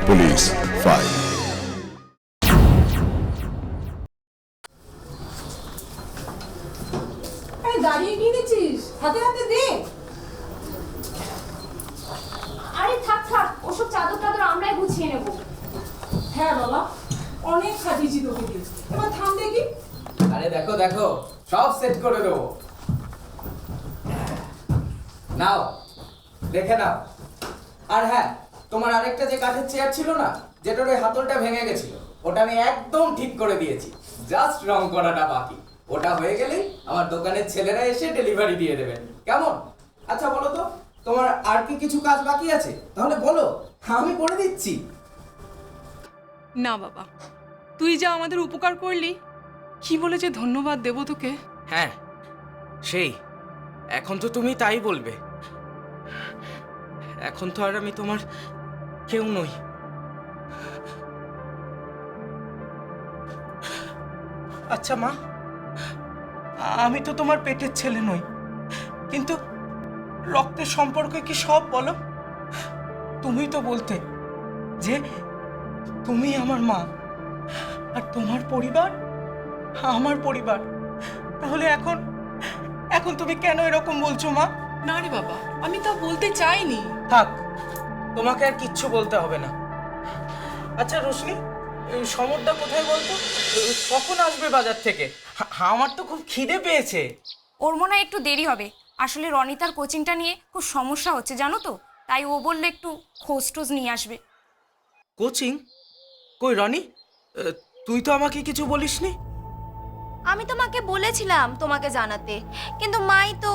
Police file. দাঁড়িয়ে কি নিচ্ছিস? হাতে হাতে দে। আরে থাক থাক, ওসব চাদর টাদর আমরাই গুছিয়ে নেব। হ্যাঁ বাবা, অনেক খাটিয়েছি তোকে দিয়ে, এবার থাম দেখি। আরে দেখো দেখো, সব সেট করে দেবো। নাও দেখে নাও। আর হ্যাঁ, তোমার আরেকটা যে কাঠের চেয়ার ছিল না, যেটার ওই হাতলটা ভেঙে গেছিল, ওটা আমি একদম ঠিক করে দিয়েছি, জাস্ট রং করাটা বাকি। ওটা হয়ে গেলেই আমার দোকানের ছেলেরা এসে ডেলিভারি দিয়ে দেবেন। কেমন? আচ্ছা বলো তো, তোমার আর কি কিছু কাজ বাকি আছে? তাহলে বলো, আমি করে দিচ্ছি। না বাবা, তুই যা আমাদের উপকার করলি, কি বলে যে ধন্যবাদ দেব তোকে। হ্যাঁ সেই, এখন তো তুমি তাই বলবে। এখন তো আর আমি তোমার কেউ নই। আচ্ছা মা, আমি তো তোমার পেটের ছেলে নই, কিন্তু রক্তের সম্পর্কে কি সব বলো? তুমি তো বলতে যে তুমি আমার মা, আর তোমার পরিবার আমার পরিবার। তাহলে এখন এখন তুমি কেন এরকম বলছো মা? না রে বাবা, আমি তা বলতে চাইনি। থাক, তোমাকে আর কিচ্ছু বলতে হবে না। আচ্ছা রোশনি, সমরদা কোথায় বলতো? কখন আসবে বাজার থেকে? আমার তো খুব খিদে পেয়েছে। ওর মনে হয় একটু দেরি হবে, আসলে রনিতার কোচিংটা নিয়ে খুব সমস্যা হচ্ছে জানো তো, তাই ও বললে একটু খোঁজ টোজ নিয়ে আসবে। কোচিং? কই রনি, তুই তো আমাকে কিছু বলিসনি। আমি তোমাকে বলেছিলাম তোমাকে জানাতে, কিন্তু মাই তো।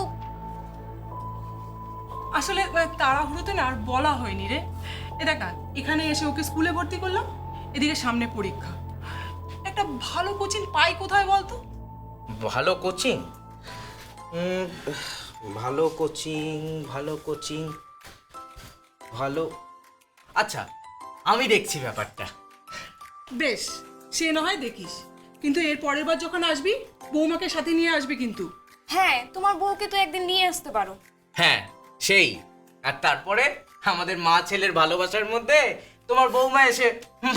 আসলে তাড়াহুড়োতে না আর বলা হয়নি রে। এ দেখা, এখানে এসে ওকে স্কুলে ভর্তি করলাম, এদিকে সামনে পরীক্ষা। একটা ভালো কোচিং পাই কোথায় বলতো? ভালো কোচিং? ভালো কোচিং, ভালো কোচিং, ভালো। আচ্ছা, আমি দেখছি ব্যাপারটা। বেশ, সে না হয় দেখিস, কিন্তু এর পরের বার যখন আসবি বৌমাকে সাথে নিয়ে আসবি কিন্তু। হ্যাঁ, তোমার বউকে তো একদিন নিয়ে আসতে পারো। হ্যাঁ সেই, আর তারপরে আমাদের মা ছেলের ভালোবাসার মধ্যে তোমার বৌমা এসে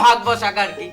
ভাগ বসাক আর কি।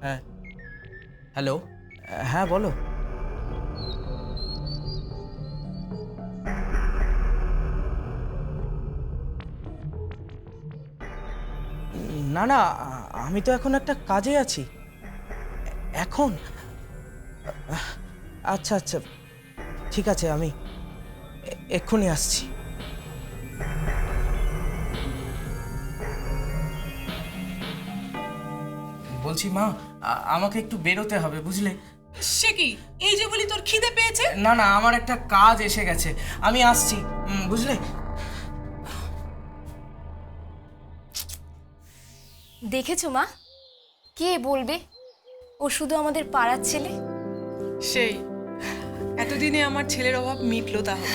হ্যাঁ হ্যালো, হ্যাঁ বলো। না না, আমি তো এখন একটা কাজে আছি এখন। আচ্ছা আচ্ছা, ঠিক আছে, আমি এক্ষুনি আসছি। বলছি মা, আমাকে একটু বেরোতে হবে বুঝলে। সে কি, এই যে বলি তোর খিদে পেয়েছে? না না, আমার একটা কাজ এসে গেছে, আমি আসছি বুঝলে। দেখেছো মা, কে বলবে ও শুধু আমাদের পাড়ার ছেলে। সেই, এতদিনে আমার ছেলের অভাব মিটলো তাহলে।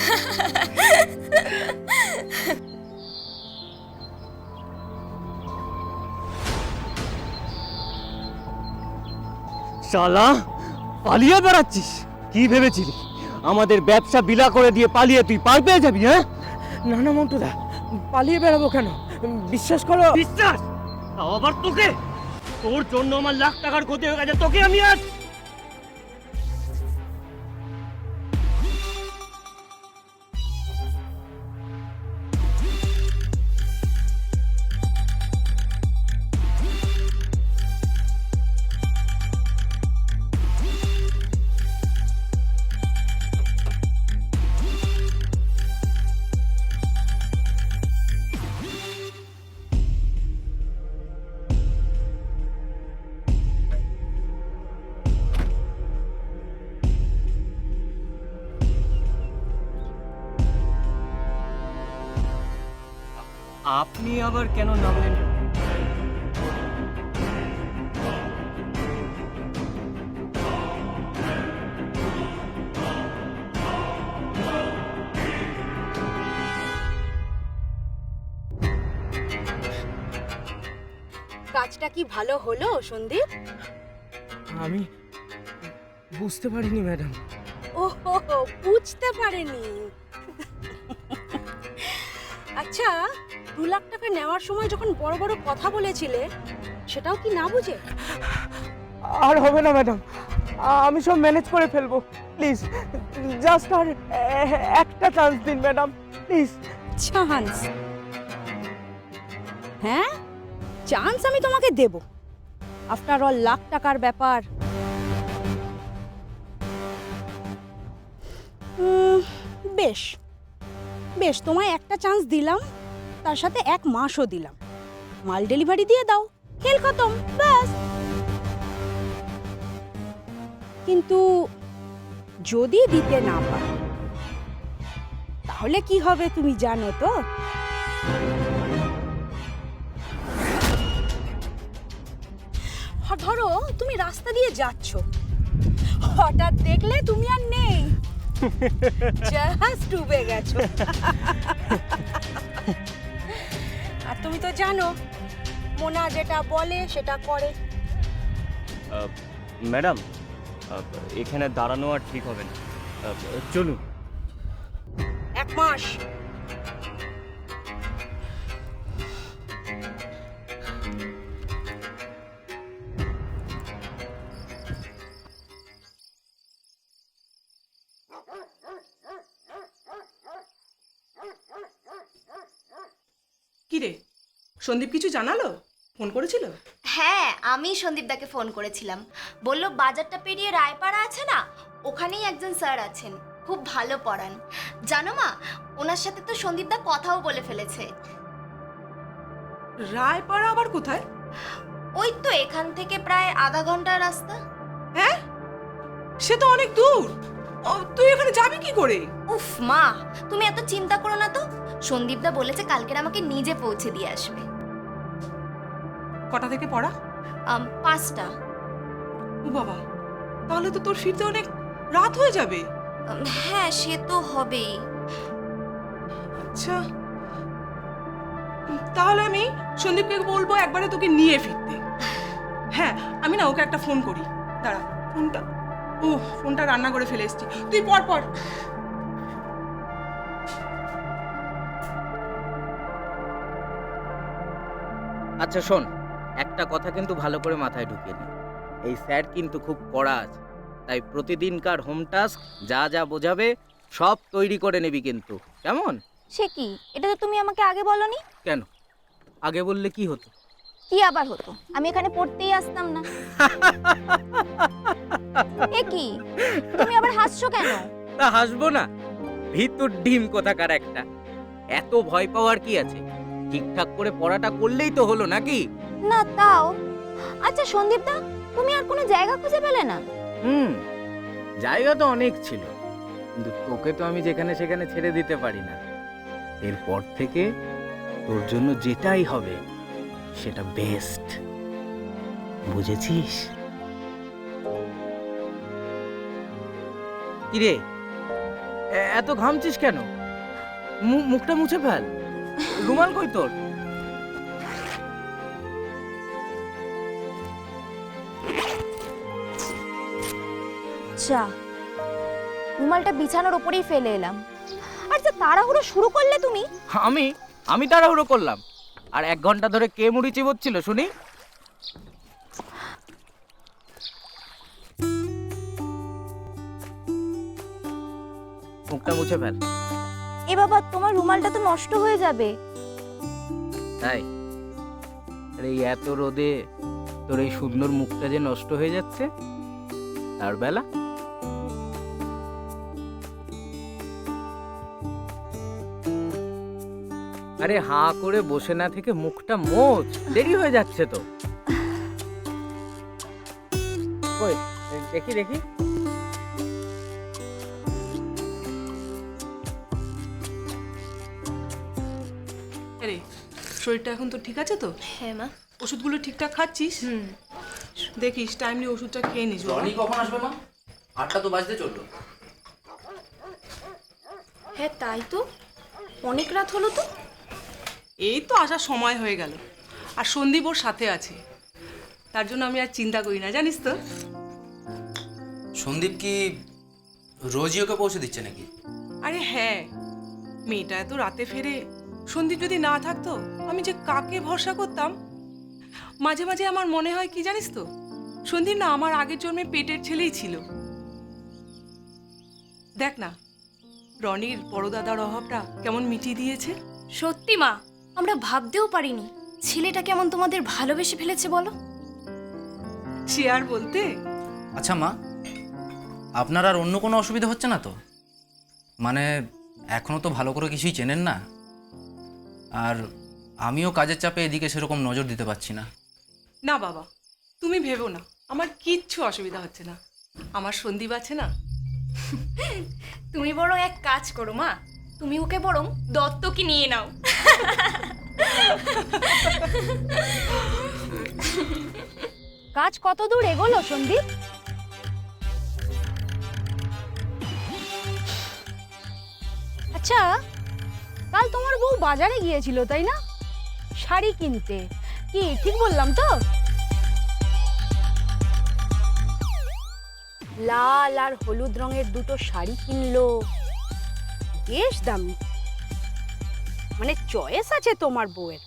শালা, পালিয়ে বেড়াচ্ছিস? কি ভেবেছিলি আমাদের ব্যবসা বিলা করে দিয়ে পালিয়ে তুই পার পেয়ে যাবি? হ্যাঁ না না মন্টুদা, পালিয়ে বেড়াবো কেন? বিশ্বাস করো। বিশ্বাস? তাও আবার তোকে? তোর জন্য আমার লাখ টাকার ক্ষতি হয়ে গেছে, তোকে আমি আজ। আপনি আবার কেন নামলেন? কাজটা কি ভালো হলো সন্দীপ? আমি বুঝতে পারিনি ম্যাডাম। ওহো, বুঝতে পারেনি। আচ্ছা, 2 লাখ টাকা নেওয়ার সময় যখন বড় বড় কথা বলেছিলে, সেটাও কি না বুঝে? আর হবে না ম্যাডাম, আমি সব ম্যানেজ করে ফেলবো। প্লিজ জাস্ট আর একটা চান্স দিন ম্যাডাম, প্লিজ। চান্স? হ্যাঁ, চান্স আমি তোমাকে দেব। আফটার অল লাখ টাকার ব্যাপার। বেশ বেশ, তোমায় একটা চান্স দিলাম, তার সাথে 1 মাসও দিলাম। মাল ডেলিভারি দিয়ে দাও, খেল খতম, ব্যাস। কিন্তু যদি দিতে না পারো, তাহলে কি হবে তুমি জানো তো? ধরো তুমি রাস্তা দিয়ে যাচ্ছ, হঠাৎ দেখলে তুমি আর নেই, জাস্ট ডুবে গেছো। আর তুমি তো জানো, মোনা যেটা বলে সেটা করে। ম্যাডাম, এখানে দাঁড়ানো আর ঠিক হবে না, চলুন। 1 মাস। কি রে, সন্দীপ কিছু জানালো? ফোন করেছিল? হ্যাঁ, আমি সন্দীপদাকে ফোন করেছিলাম। বলল বাজারটা পেরিয়ে রায়পাড়া আছে না, ওখানেই একজন স্যার আছেন, খুব ভালো পড়ান। জানো মা, ওনার সাথে তো সন্দীপদা কথাও বলে ফেলেছে। রায়পাড়া আবার কোথায়? ওই তো এখান থেকে প্রায় আধা ঘন্টার রাস্তা। হ্যাঁ, সে তো অনেক দূর। তুই এখানে যাবি কি করে? উফ মা, তুমি এত চিন্তা করো না তো। সন্দীপদা বলেছে কালকের আমাকে নিজে পৌঁছে দিয়ে আসবে। কটা থেকে পড়া? 5টা। ও বাবা, তাহলে তো তোর ফিরতে অনেক রাত হয়ে যাবে। হ্যাঁ, সে তো হবেই। আচ্ছা, তাহলে আমি সন্দীপকে বলবো একবারে তোকে নিয়ে ফিরতে। হ্যাঁ, আমি না ওকে একটা ফোন করি। দাঁড়া, ফোনটা রান্না করে ফেলে এসেছি, তুই পর। আচ্ছা শোন, একটা কথা কিন্তু ভালো করে মাথায় ঢুকিয়ে নি। এই স্যার কিন্তু খুব কড়া আছে, তাই প্রতিদিনকার হোম টাস্ক যা যা বোঝাবে সব তৈরি করে নিবি কিন্তু, কেমন? সে কি, এটা তো তুমি আমাকে আগে বলনি। কেন? আগে বললে কি হতো? কি আবার হতো? আমি এখানে পড়তেই আসতাম না। এ কি, তুমি আবার হাসছো কেন? তা হাসবো না? ভিতর ডিম কোথাকার একটা। এত ভয় পাওয়ার কি আছে? ঠিকঠাক করে পড়াটা করলেই তো হলো নাকি? না তাও। আচ্ছা সন্দীপদা, তুমি আর কোনো জায়গা খুঁজে পেলে না? জায়গা তো অনেক ছিল, কিন্তু তোকে তো আমি যেখানে সেখানে ছেড়ে দিতে পারি না। এরপর থেকে তোর জন্য যেটাই হবে সেটা বেস্ট, বুঝেছিস? কিরে, এত ঘামছিস কেন? মুখটা মুছে ফেল। রুমাল কই তোর? যা, রুমালটা বিছানার ওপরেই ফেলে এলাম। আর যা তাড়াহুড়ো শুরু করলে তুমি। আমি তাড়াহুড়ো করলাম? আর 1 ঘন্টা ধরে কে মুড়ি চিবোচ্ছিল শুনি? মুখটা মুছে ফেল। এ বাবা, তোমার রুমালটা তো নষ্ট হয়ে যাবে। তাই? আর এই এত রোদে তোর এই সুন্দর মুখটা যে নষ্ট হয়ে যাচ্ছে তার বেলা? আরে হাঁ করে বসে না থেকে মুখটা মোছ, দেরি হয়ে যাচ্ছে তো। কই দেখি। আরে, শরীরটা এখন তো ঠিক আছে তো? হ্যাঁ মা। ওষুধগুলো ঠিকঠাক খাচ্ছিস? দেখিস টাইমলি ওষুধটা খেয়ে নিস। রনি কখন আসবে মা? 8টা তো বাজতে চললো। হ্যাঁ তাই তো, অনেক রাত হলো তো। এই তো আসার সময় হয়ে গেল। আর সন্দীপ ওর সাথে আছে, তার জন্য আমি আর চিন্তা করি না, জানিস তো। সন্দীপ কি রোজই ওকে পৌঁছে দিচ্ছে নাকি? আরে হ্যাঁ, মেয়েটা এত রাতে ফেরে, সন্দীপ যদি না থাকতো আমি যে কাকে ভরসা করতাম। মাঝে মাঝে আমার মনে হয় কি জানিস তো, সন্দীপ না আমার আগের জন্মে পেটের ছেলেই ছিল। দেখ না, রনির বড় দাদার অভাবটা কেমন মিটিয়ে দিয়েছে। সত্যি মা, আমরা ভাবতেও পারিনি ছেলেটা কেমন তোমাদের ভালোবেসে ফেলেছে বলো। সে আর বলতে। আচ্ছা মা, আপনার আর অন্য কোনো অসুবিধা হচ্ছে না তো? মানে এখনো তো ভালো করে কিছুই চেনেন না, আর আমিও কাজের চাপে এদিকে সেরকম নজর দিতে পারছি না। না বাবা, তুমি ভেবো না, আমার কিচ্ছু অসুবিধা হচ্ছে না, আমার সন্দীপ আছে না। তুমি বরং এক কাজ করো মা, তুমি ওকে বরং দত্তকে নিয়ে নাও। কাজ কত দূর এগোলো সন্দীপ? আচ্ছা, কাল তোমার বউ বাজারে গিয়েছিল তাই না, শাড়ি কিনতে? কি ঠিক বললাম তো? লাল আর হলুদ রঙের দুটো শাড়ি কিনলো, বেশ দামি। মানে চয়েস আছে তোমার বউয়ের,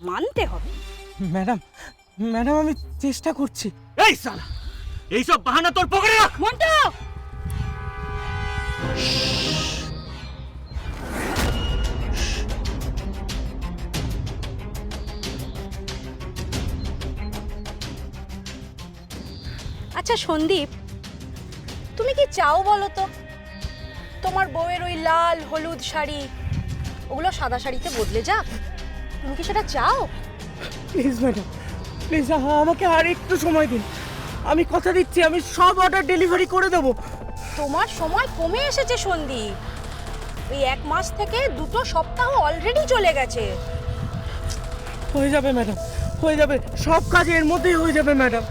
মানতে হবে। ম্যাডাম, ম্যাডাম আমি চেষ্টা করছি। এই সালা, এইসব বাহানা তোর পকেটে রাখ। মন্টু! আচ্ছা সন্দীপ, তুমি কি চাও বলো তো, তোমার বউয়ের ওই লাল হলুদ শাড়ি ওগুলো সাদা শাড়িতে বদলে যাক? তুমি কি সেটা চাও? প্লিজ ম্যাডাম, প্লিজ আমাকে আর একটু সময় দিন। আমি কথা দিচ্ছি, আমি সব অর্ডার ডেলিভারি করে দেবো। তোমার সময় কমে এসেছে সন্দীপ, এই 1 মাস থেকে 2 সপ্তাহ অলরেডি চলে গেছে। হয়ে যাবে ম্যাডাম, হয়ে যাবে, সব কাজ এর মধ্যেই হয়ে যাবে ম্যাডাম।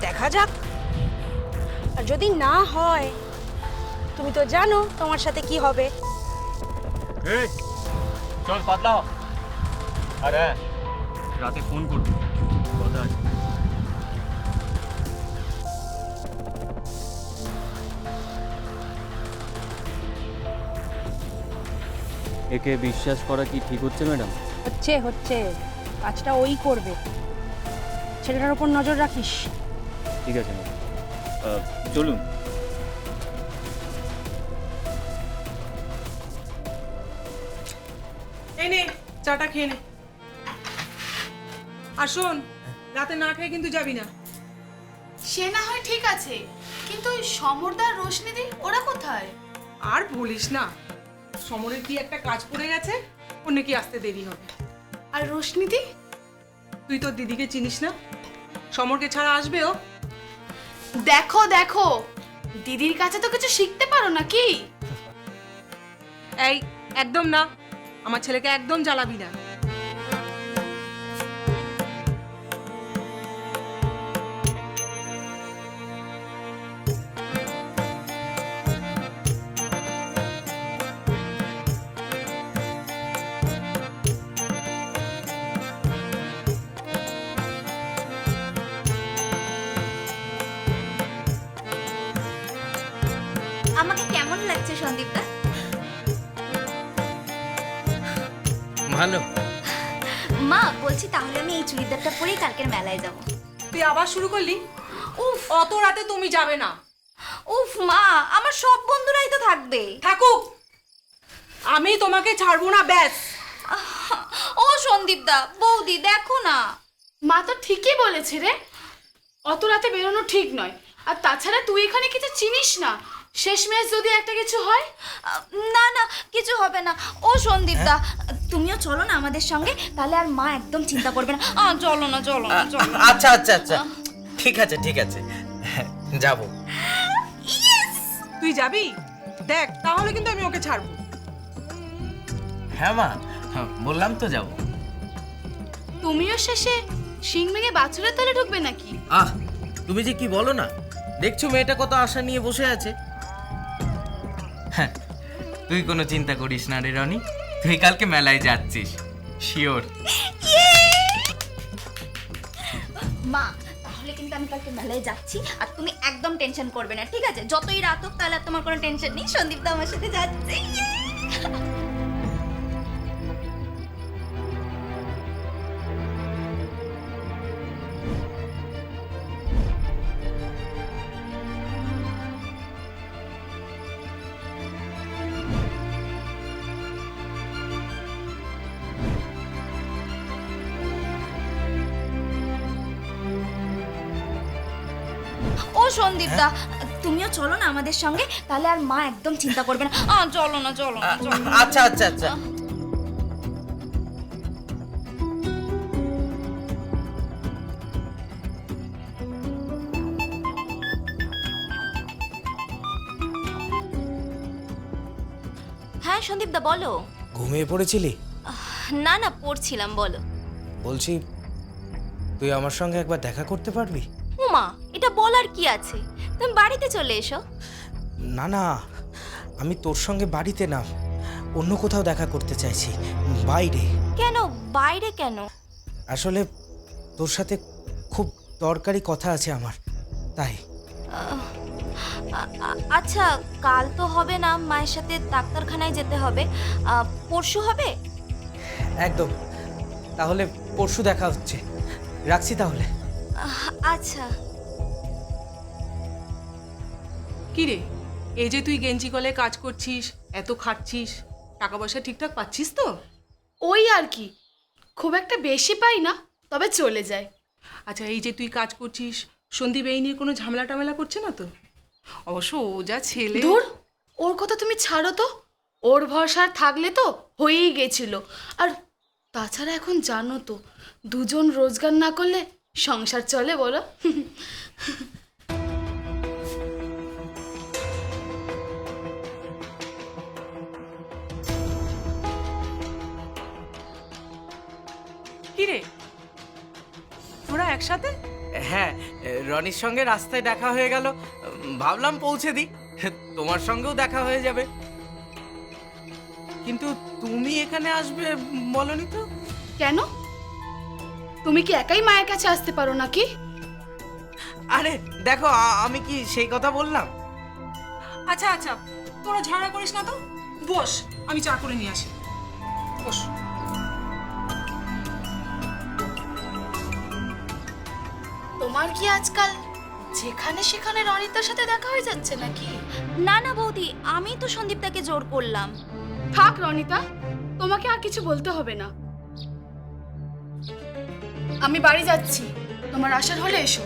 দেখা যাক, আর যদি না হয় তুমি তো জানো তোমার সাথে কি হবে। এই চল পাতলা হ। আরে রাতে ফোন করবি, কথা আছে। একে বিশ্বাস করা কি ঠিক হচ্ছে ম্যাডাম? হচ্ছে হচ্ছে, কাজটা ওই করবে, ছেলেটার উপর নজর রাখিস। ঠিক আছে ম্যাডাম, চলুন। এই নে চাটা খেয়ে নে। আর শোন, রাতে না খেয়ে কিন্তু যাবি না। সে না হয় ঠিক আছে, কিন্তু ওই সমরদার রোশনিদি ওরা কোথায়? আর বলিস না, সমরের কি একটা কাজ পড়ে গেছে, ওর নাকি আসতে দেরি হবে। আর রোশনিদি? তুই তোর দিদিকে চিনিস না, সমরকে ছাড়া আসবে ও? দেখো দেখো, দিদির কাছে তো কিছু শিখতে পারো নাকি? এই একদম না, আমার ছেলেকে একদম জ্বালাবি না। আমাকে কেমন লাগছে সন্দীপদা? ভালো। মা বলছি, তাহলে আমি এই চুড়িদারটা পরেই কালকের মেলায় যাব। তুই আবার শুরু করলি? উফ, অত রাতে তুমি যাবে না। উফ মা, আমার সব বন্ধুরাই তো থাকবে। থাকুক, আমি তোমাকে ছাড়বো না, ব্যাস। ও সন্দীপদা, বৌদি দেখো না। মা তো ঠিকই বলেছে রে, অত রাতে বেরোনো ঠিক নয়। আর তাছাড়া তুই এখানে কিছু চিনিস না, শেষমেশ যদি একটা কিছু হয়। না না, কিছু হবে না। ও সন্দীপদা, তুমিও চলো না আমাদের সঙ্গে, তাহলে আর মা একদম চিন্তা করবে না। চলো না, চলো না, চলো না। আচ্ছা আচ্ছা আচ্ছা, ঠিক আছে ঠিক আছে, যাব। তুই যাবি? দেখ, তাহলে কিন্তু আমি ওকে ছাড়বো। হ্যাঁ মা, বললাম তো যাব। তুমিও শেষে শিং ভেঙে বাছুরের তলে ঢুকবে নাকি? আহ, তুমি যে কি বলো না, দেখছো মেয়েটা কত আশা নিয়ে বসে আছে। হ্যাঁ, তুই কোনো চিন্তা করিস না রে রনি, তুই কালকে মেলায় যাচ্ছিস, শিওর। মা তাহলে কিন্তু আমি কালকে মেলায় যাচ্ছি, আর তুমি একদম টেনশন করবে না, ঠিক আছে? যতই রাত হোক তাহলে আর তোমার কোনো টেনশন নেই, সন্দীপ তো আমার সাথে যাচ্ছে। ও সন্দীপদা, তুমিও চলো না আমাদের সঙ্গে, তাহলে আর মা একদম চিন্তা করবে না। চলো না, চলো না, চলো না। আচ্ছা আচ্ছা আচ্ছা। হ্যাঁ সন্দীপদা বলো। ঘুমিয়ে পড়েছিলি? না না, পড়ছিলাম, বলো। বলছি তুই আমার সঙ্গে একবার দেখা করতে পারবি? উমা, এটা বলার কি আছে? তুমি বাড়িতে চলে এসো। না না, আমি তোর সঙ্গে বাড়িতে না, অন্য কোথাও দেখা করতে চাইছি, বাইরে। কেন বাইরে কেন? আসলে তোর সাথে খুব দরকারি কথা আছে আমার, তাই। আচ্ছা, কাল তো হবে না, মায়ের সাথে ডাক্তারখানায় যেতে হবে, পরশু হবে? একদম, তাহলে পরশু দেখা হচ্ছে, রাখছি তাহলে। আচ্ছা। কি রে, এই যে তুই গেঞ্জি গলে কাজ করছিস, এত খাটছিস, টাকা পয়সা ঠিকঠাক পাচ্ছিস তো? ওই আর কি, খুব একটা বেশি পাই না, তবে চলে যায়। আচ্ছা, এই যে তুই কাজ করছিস, সন্দীপ এই নিয়ে কোনো ঝামেলা টামেলা করছে না তো? অবশ্য ও যা ছেলে। ধুর, ওর কথা তুমি ছাড়ো তো, ওর ভরসা থাকলে তো হয়েই গেছিল। আর তাছাড়া এখন জানো তো, দুজন রোজগার না করলে সংসার চলে বলো? কি রে, তোরা একসাথে? হ্যাঁ, রনির সঙ্গে রাস্তায় দেখা হয়ে গেল, ভাবলাম পৌঁছে দিই, তোমার সঙ্গেও দেখা হয়ে যাবে। কিন্তু তুমি এখানে আসবে বলনি তো? কেন, তুমি কি একাই মায়ের কাছে আসতে পারো নাকি? আরে দেখো, আমি কি সেই কথা বললাম? আচ্ছা আচ্ছা, তোরা ঝগড়া করিস না তো, বস, আমি চা করে নিয়ে আসি, বস। তোমার কি আজকাল যেখানে সেখানে রনিতার সাথে দেখা হয়ে যাচ্ছে নাকি? না না বৌদি, আমি তো সন্দীপদাকে জোর করলাম। থাক রনিতা, তোমাকে আর কিছু বলতে হবে না, আমি বাড়ি যাচ্ছি, তোমার আসার হলে এসো।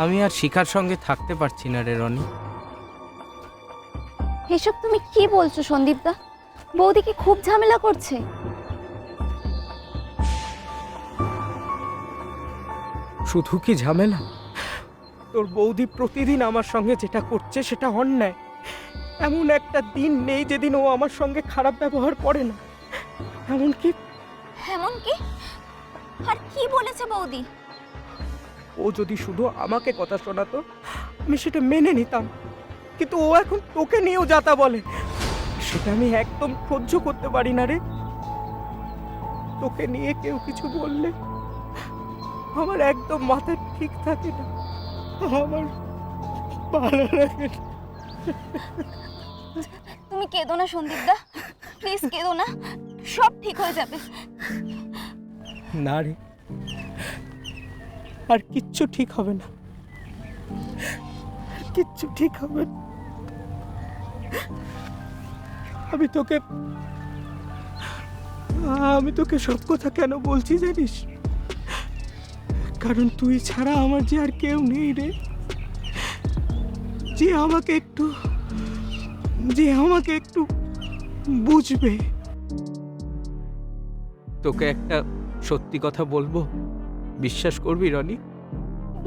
আমি আর শিখার সঙ্গে থাকতে পারছি না রে রনি। এসব তুমি কি বলছো সন্দীপদা? বৌদি কি খুব ঝামেলা করছে? শুধু কি ঝামেলা, তোর বৌদি প্রতিদিন আমার সঙ্গে যেটা করছে সেটা অন্যায়। এমন একটা দিন নেই যেদিন ও আমার সঙ্গে খারাপ ব্যবহার করে না। এমনকি আর কি বলেছে বৌদি? ও যদি শুধু আমাকে কথা শোনাতো আমি সেটা মেনে নিতাম, কিন্তু ও এখন তোকে নিয়েও যাতা বলে, সেটা আমি একদম সহ্য করতে পারি না রে। তোকে নিয়ে কেউ কিছু বললে আমার একদম মাথা ঠিক থাকে না, আমার ভালো লাগে না। তুমি কেঁদো না সন্দীপদা, প্লিজ কেঁদো না, সব ঠিক হয়ে যাবে। না রে, আর কিচ্ছু ঠিক হবে না, কিচ্ছু ঠিক হবে না। আমি তোকে সব কথা কেন বলছি জানিস? কারণ তুই ছাড়া আমার যে আর কেউ নেই রে, যে আমাকে একটু বুঝবে। তোকে একটা সত্যি কথা বলবো, বিশ্বাস করবি রনি?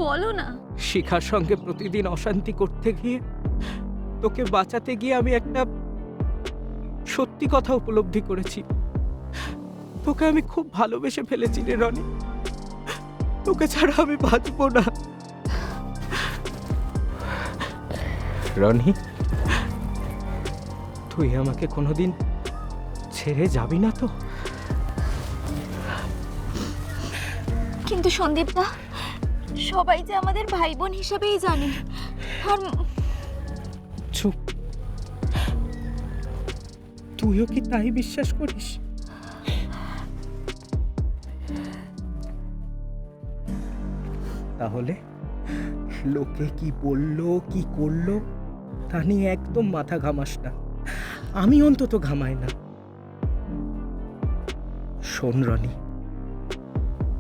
বলো না। শিখার সঙ্গে প্রতিদিন অশান্তি করতে গিয়ে, তোকে বাঁচাতে গিয়ে আমি একটা সত্যি কথা উপলব্ধি করেছি। তোকে আমি খুব ভালোবেসে ফেলেছি রে রনি, তোকে ছাড়া আমি বাঁচবো না। রনি, তুই আমাকে কোনোদিন ছেড়ে যাবি না তো? কিন্তু সন্দীপদা, সবাই যে আমাদের ভাই বোন হিসেবেই জানে। আর চুপ। তুইও কি তাই বিশ্বাস করিস? তাহলে লোকে কি বললো, কি করলো তা নিয়ে একদম মাথা ঘামাস না। আমি অন্তত ঘামাই না। শোন রনি,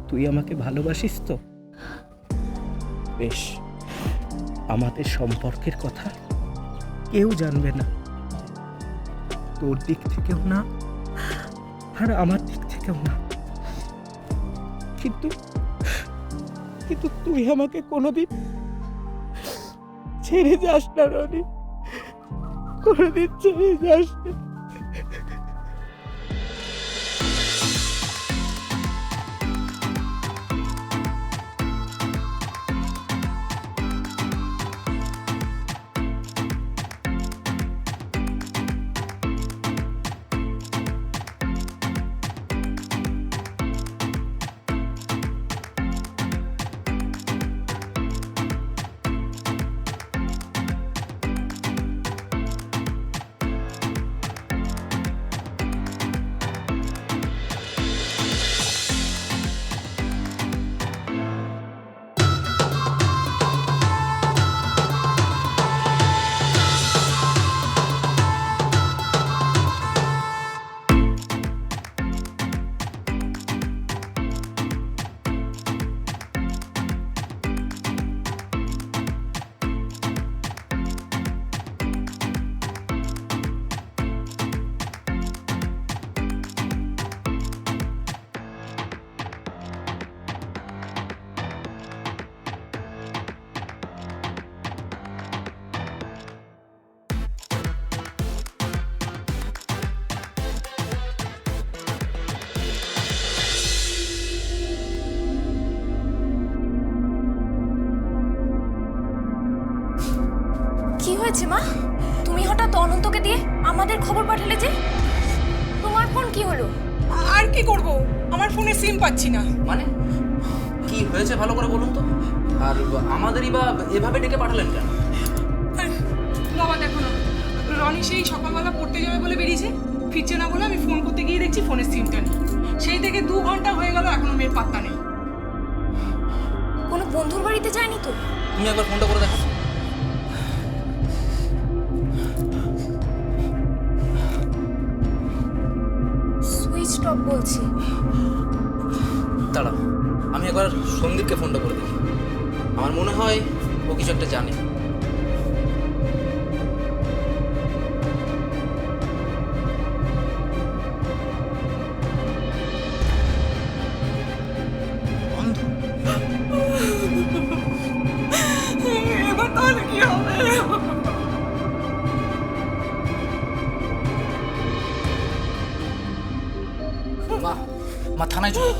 তুই আমাকে ভালোবাসিস তো? বেশ, আমাদের সম্পর্কের কথা কেউ জানবে না, তোর দিক থেকেও না আর আমার দিক থেকেও না। কিন্তু কিন্তু তুই আমাকে কোনোদিন ছেড়ে যাস না রনি, কোনোদিন ছেড়ে যাস না। কি হয়েছে মা? তুমি হঠাৎ অনন্তকে দিয়ে আমাদের খবর পাঠালে যে? তোমার ফোন কি হলো? আর কি করব, আমার ফোনে সিম পাচ্ছি না। মানে কি হয়েছে ভালো করে বলুন তো। আর আমাদেরই বা এভাবে ডেকে পাঠালেন কেন? বাবা দেখো না, রনি সেই সকালবেলা পড়তে যাবে বলে বেরিয়েছে, ফিরছে না বলে আমি ফোন করতে গিয়ে দেখছি ফোনের সিমটা নেই। সেই থেকে 2 ঘন্টা হয়ে গেল, এখনো মেয়ের পাত্তা নেই। কোনো বন্ধুর বাড়িতে যায়নি তো? তুমি একবার ফোনটা করে দেখো। সুইচ অফ বলছি। দাঁড়াও, আমি একবার সন্দীপকে ফোনটা করে দেখি। আমার মনে হয় ও কিছু একটা জানে। এবার তাহলে কি হবে? মা থানায় চলো।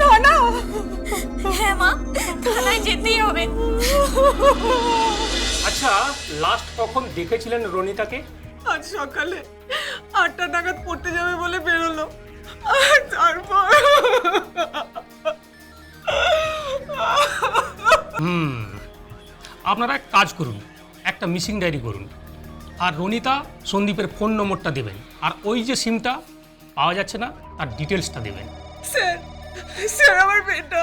থানা? হ্যাঁ মা, থানায় যেতেই হবে। আচ্ছা, লাস্ট কখন দেখেছিলেন রনিতাকে? আজ সকালে 8টা নাগাদ পড়তে যাবে বলে বেরোলো, আর তারপর আপনারা এক কাজ করুন, একটা মিসিং ডায়েরি করুন, আর রনিতা সন্দীপের ফোন নম্বরটা দেবেন, আর ওই যে সিমটা পাওয়া যাচ্ছে না তার ডিটেলসটা দেবেন। স্যার আমার মেয়েটা।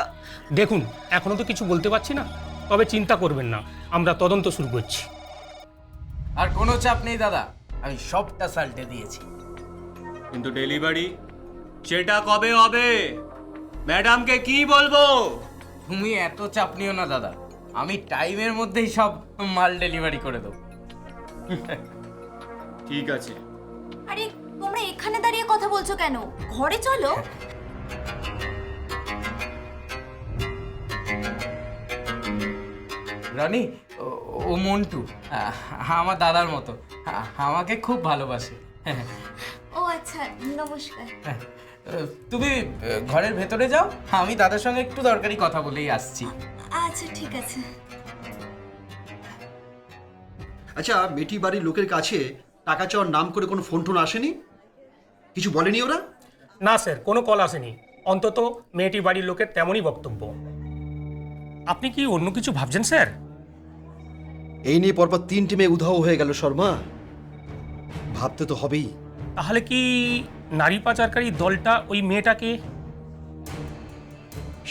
দেখুন, এখনো তো কিছু বলতে পারছি না, তবে চিন্তা করবেন না, আমরা তদন্ত শুরু করছি। আর কোনো চাপ নেই দাদা, আমি সবটা সাল্টে দিয়েছি। কিন্তু ডেলিভারি সেটা কবে হবে? ম্যাডামকে কি বলবো? তুমি এত চাপ নিও না দাদা, আমি টাইমের মধ্যেই সব মাল ডেলিভারি করে দেবো। ঠিক আছে। আরে তোমরা এখানে দাঁড়িয়ে কথা বলছো কেন? ঘরে চলো। রানী, ও মন্টু, আমার দাদার মতো, আমাকে খুব ভালোবাসে। ও আচ্ছা, নমস্কার। তুমি ঘরের ভেতরে যাও, আমি দাদার সঙ্গে একটু দরকারি কথা বলেই আসছি। আচ্ছা ঠিক আছে। আচ্ছা, বেটি বাড়ির লোকের কাছে টাকা চাওয়ার নাম করে কোনো ফোন টোন আসেনি? কিছু বলেনি ওরা? না স্যার, কোনো কল আসেনি। অন্তত মেয়েটি বাড়ির লোকের তেমনই বক্তব্য। আপনি কি অন্য কিছু ভাবছেন স্যার? এই নিয়ে পরপর 3টি মেয়ে উধাও হয়ে গেল শর্মা, ভাবতে তো হবেই। তাহলে কি নারী পাচারকারী দলটা ওই মেয়েটাকে?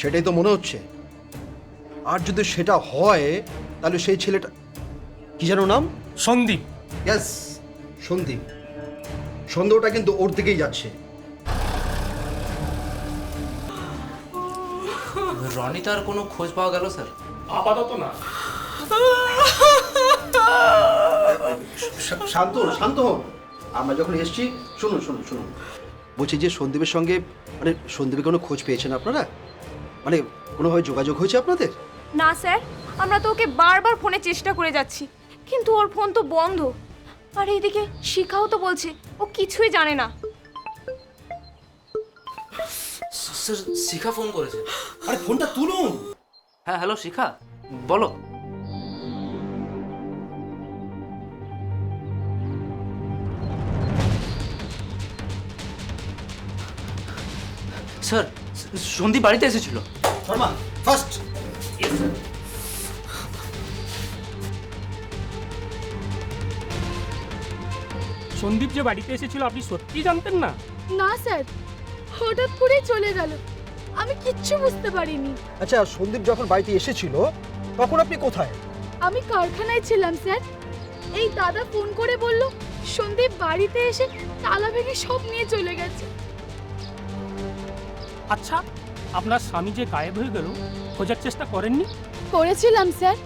সেটাই তো মনে হচ্ছে। আর যদি সেটা হয় তাহলে সেই ছেলেটা, কি যেন নাম? সন্দীপ। ইয়েস, সন্দীপ। সন্দেহটা কিন্তু ওর দিকেই যাচ্ছে। রনিতার কোনো খোঁজ পাওয়া গেল স্যার? আপাতত না। শান্ত শান্ত হন। আমরা যখন এসছি, শুনুন শুনুন শুনুন, বলছি যে সন্দীপের সঙ্গে, মানে সন্দীপের কোনো খোঁজ পেয়েছেন আপনারা? মানে কোনোভাবে যোগাযোগ হয়েছে আপনাদের? না স্যার, আমরা তো ওকে বারবার ফোনে চেষ্টা করে যাচ্ছি, কিন্তু ওর ফোন তো বন্ধ। আর এইদিকে শিখাও তো বলছে ও কিছুই জানে না। স্যার, শিখা ফোন করেছে। আরে ফোনটা তুলুন। হ্যাঁ, হ্যালো শিখা, বলো। স্যার, সন্দীপ বাড়িতে এসেছিল। শর্মা, ফার্স্ট। সন্দীপ যে বাড়িতে এসেছিল আপনি সত্যি জানতেন না? না স্যার, হঠাৎ করেই চলে গেল, আমি কিচ্ছু বুঝতে পারিনি। আচ্ছা, সন্দীপ যখন বাড়িতে এসেছিল তখন আপনি কোথায়? আমি কারখানায় ছিলাম স্যার। এই দাদা ফোন করে বলল সন্দীপ বাড়িতে এসে তালা ভেঙে সব নিয়ে চলে গেছে। আচ্ছা, আপনার স্বামী যে গায়েব হয়ে গেল, খোঁজার চেষ্টা করেননি? করেছিলাম স্যার,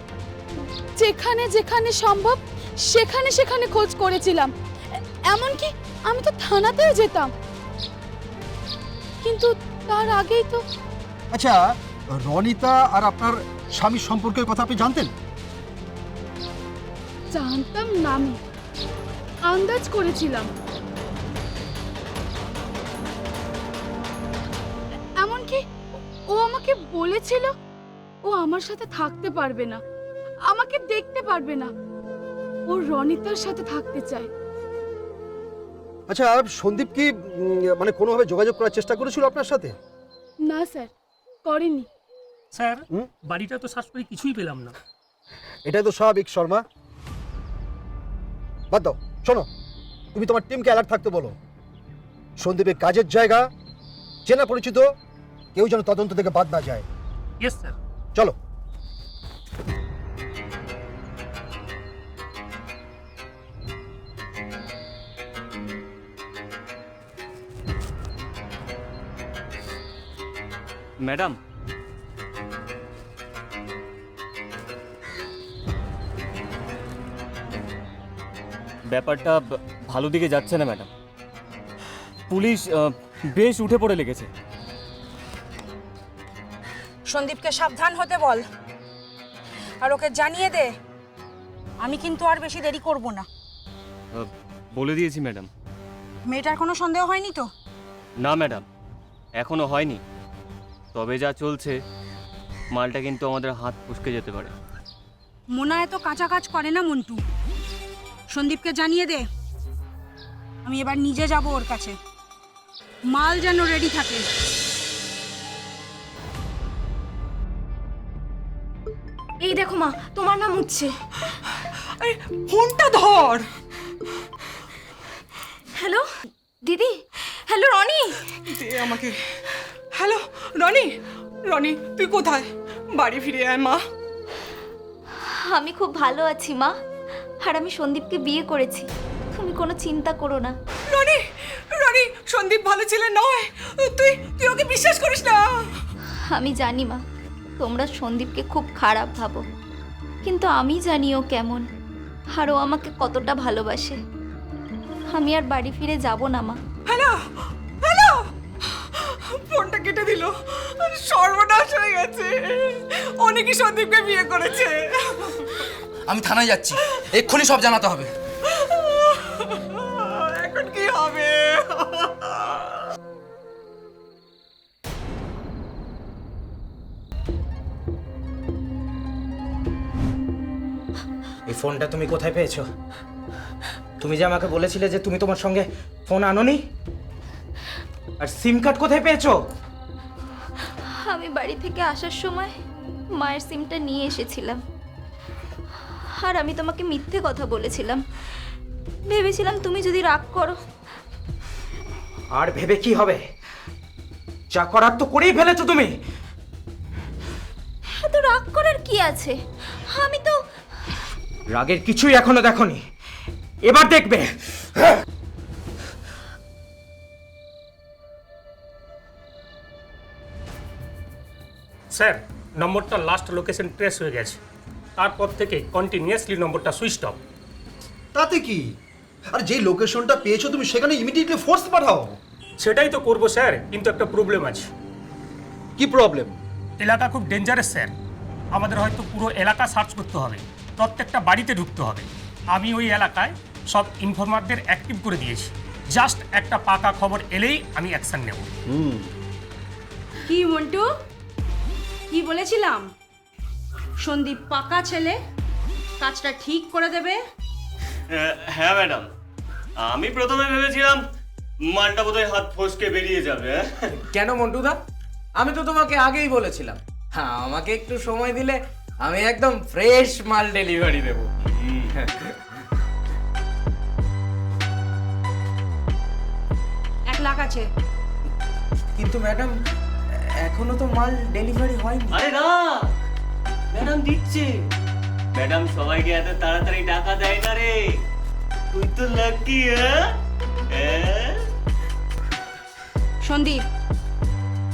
যেখানে যেখানে সম্ভব সেখানে সেখানে খোঁজ করেছিলাম। এমনকি আমি তো থানাতেও যেতাম, কিন্তু তার আগেই তো। আচ্ছা, রনিতা আর আপনার স্বামীর সম্পর্কের কথা আপনি জানতেন? জানতাম নামে, আন্দাজ করেছিলাম। এমনকি ও আমাকে বলেছিল ও আমার সাথে থাকতে পারবে না, আমাকে দেখতে পারবে না, ও রনিতার সাথে থাকতে চায়। আচ্ছা, সন্দীপ কি মানে কোনোভাবে যোগাযোগ করার চেষ্টা করেছিল আপনার সাথে? না স্যার, করেনি। স্যার, বাড়িটা তো সার্চ করে কিছুই পেলাম না। এটাই তো স্বাভাবিক শর্মা। বাদ দাও, শোনো, তুমি তোমার টিমকে অ্যালার্ট থাকতে বলো। সন্দীপের কাজের জায়গা, চেনা পরিচিত কেউ যেন তদন্ত থেকে বাদ না যায়। Yes sir. চলো। ম্যাডাম, ব্যাপারটা ভালো দিকে যাচ্ছে না ম্যাডাম। পুলিশ বেশ উঠে পড়ে লেগেছে। সন্দীপকে সাবধান হতে বল, আর ওকে জানিয়ে দে আমি কিন্তু আর বেশি দেরি করব না। বলে দিয়েছি ম্যাডাম। মেয়েটার কোনো সন্দেহ হয়নি তো? না ম্যাডাম, এখনো হয়নি। তবে যা চলছে, মালটা কিন্তু আমাদের হাত ফসকে যেতে পারে। মোনা এত কাঁচা কাজ করে না মন্টু। সন্দীপকে জানিয়ে দে আমি এবার নিজে যাব ওর কাছে, মাল যেন রেডি থাকে। এই দেখো মা, তোমার নাম উঠছে। আরে ফোনটা ধর। হ্যালো দিদি, হ্যালো রনি। দে আমাকে। হ্যালো রনি, রনি তুই কোথায়? বাড়ি ফিরে আয় মা। আমি খুব ভালো আছি মা, আর আমি সন্দীপকে বিয়ে করেছি, তুমি কোনো চিন্তা করো না। রনি, রনি সন্দীপ ভালো ছেলে নয়, তুই তুই ওকে বিশ্বাস করিস না। আমি জানি মা, তোমরা সন্দীপকে খুব খারাপ ভাবো, কিন্তু আমি জানি ও কেমন, আর ও আমাকে কতটা ভালোবাসে। আমি আর বাড়ি ফিরে যাব না মা। হ্যালো হ্যালো, ফোনটা কেটে দিল। সর্বনাশ হয়ে গেছে, অনেকই সন্দীপকে বিয়ে করেছে। আমি থানায় যাচ্ছি, এক্ষুনি সব জানাতে হবে। এখন কি হবে? এই ফোনটা তুমি কোথায় পেয়েছো? তুমি যে আমাকে বলেছিলে যে তুমি তোমার সঙ্গে ফোন আনোনি, আর সিম কার্ড কোথায় পেয়েছো? আমি বাড়ি থেকে আসার সময় মায়ের সিমটা নিয়ে এসেছিলাম, আর আমি তোমাকে মিথ্যে কথা বলেছিলাম। ভেবেছিলাম তুমি যদি রাগ করো। আর ভেবে কি হবে? যা করার তো করেই ফেলেছো তুমি। এত রাগ করার কি আছে? আমি তো রাগের কিছুই এখনো দেখোনি, এবার দেখবে। স্যার, নম্বরটা লাস্ট লোকেশন ট্রেস হয়ে গেছে, তারপর থেকে কন্টিনিউয়াসলি নম্বরটা সুইচ অফ। তাতে কি? আর যেই লোকেশনটা পেয়েছো তুমি সেখানে ইমিডিয়েটলি ফোর্স পাঠাও। সেটাই তো করবো স্যার, কিন্তু একটা প্রবলেম আছে। কি প্রবলেম? এলাকা খুব ডেঞ্জারাস স্যার। আমাদের হয়তো পুরো এলাকা সার্চ করতে হবে, প্রত্যেকটা বাড়িতে ঢুকতে হবে। আমি ওই এলাকায় সব ইনফরমারদের অ্যাক্টিভ করে দিয়েছি। জাস্ট একটা পাকা খবর এলেই আমি অ্যাকশন নেব। কি মন্টু, কি বলেছিলাম? সন্দীপ পাকা ছেলে, কাজটা ঠিক করে দেবে। হ্যাঁ ম্যাডাম, আমি প্রথমে ভেবেছিলাম মালটা বোধহয় হাত ফসকে বেরিয়ে যাবে। কেন মন্টুদা? আমি তো তোমাকে আগেই বলেছিলাম, হ্যাঁ আমাকে একটু সময় দিলে আমি একদম ফ্রেশ মাল ডেলিভারি দেবো। 1 লাখ আছে। কিন্তু ম্যাডাম এখনো তো মাল ডেলিভারি হয়নি। আরে না, ম্যাডাম দিচ্ছে। ম্যাডাম সবাইকে এত তাড়াতাড়ি টাকা দেয় না রে। তুই তো লাকি। হ্যাঁ সন্দীপ,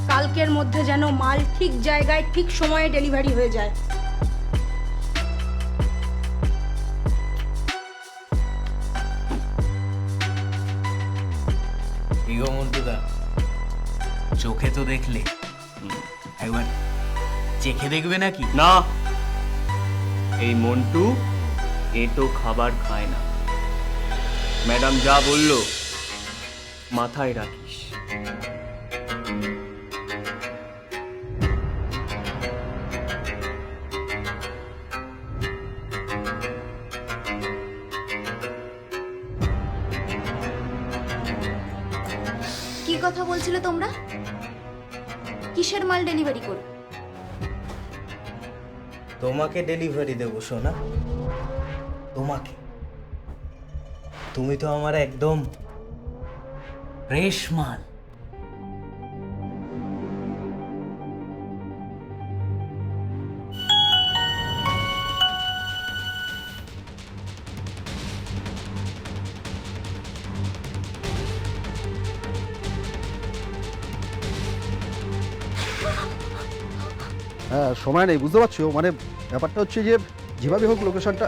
কালকের মধ্যে যেন মাল ঠিক জায়গায় ঠিক সময়ে ডেলিভারি হয়ে যায়। ইগো মন্টুদা, চোখে তো দেখলে, একবার চেখে দেখবে নাকি? না, এই মন্টু এটো খাবার খায় না। ম্যাডাম যা বললো মাথায় রাখিস। কি কথা বলছিলে তোমরা? কিসের মাল ডেলিভারি করো? তোমাকে ডেলিভারি দেবো সোনা, তোমাকে। তুমি তো আমার একদম ফ্রেশ মাল। হ্যাঁ, সময় নেই, বুঝতে পারছো? মানে ব্যাপারটা হচ্ছে যে যেভাবে হোক লোকেশনটা।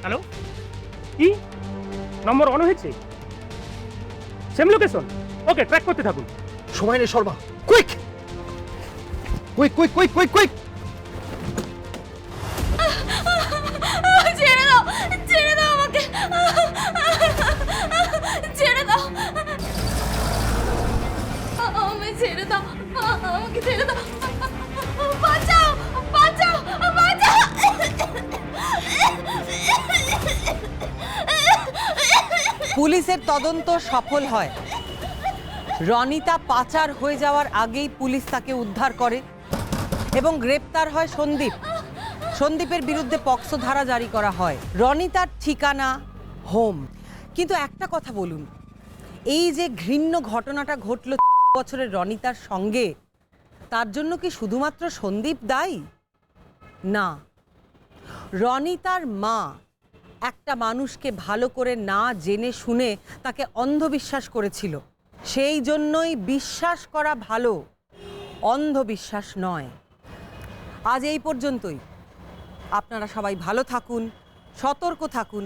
হ্যালো, কি নম্বর অন হয়েছে? Same location? ওকে, ট্র্যাক করতে থাকুন। সময় নেই Sharma, quick quick quick quick quick quick. ছেড়ে দাও, ছেড়ে দাও আমাকে, ছেড়ে দাও, আমি ছেড়ে দাও, আমাকে ছেড়ে দাও, বাঁচাও, বাঁচাও, বাঁচাও। পুলিশের তদন্ত সফল হয়। রনিতা পাচার হয়ে যাওয়ার আগেই পুলিশ তাকে উদ্ধার করে এবং গ্রেপ্তার হয় সন্দীপ। সন্দীপের বিরুদ্ধে পক্সো ধারা জারি করা হয়। রনিতার ঠিকানা হোম। কিন্তু একটা কথা বলুন, এই যে ঘৃণ্য ঘটনাটা ঘটল বছরের রনিতার সঙ্গে, তার জন্য কি শুধুমাত্র সন্দীপ দায়ী? না, রনিতার মা একটা মানুষকে ভালো করে না জেনে শুনে তাকে অন্ধবিশ্বাস করেছিল। সেই জন্যই বিশ্বাস করা ভালো, অন্ধবিশ্বাস নয়। আজ এই পর্যন্তই। আপনারা সবাই ভালো থাকুন, সতর্ক থাকুন।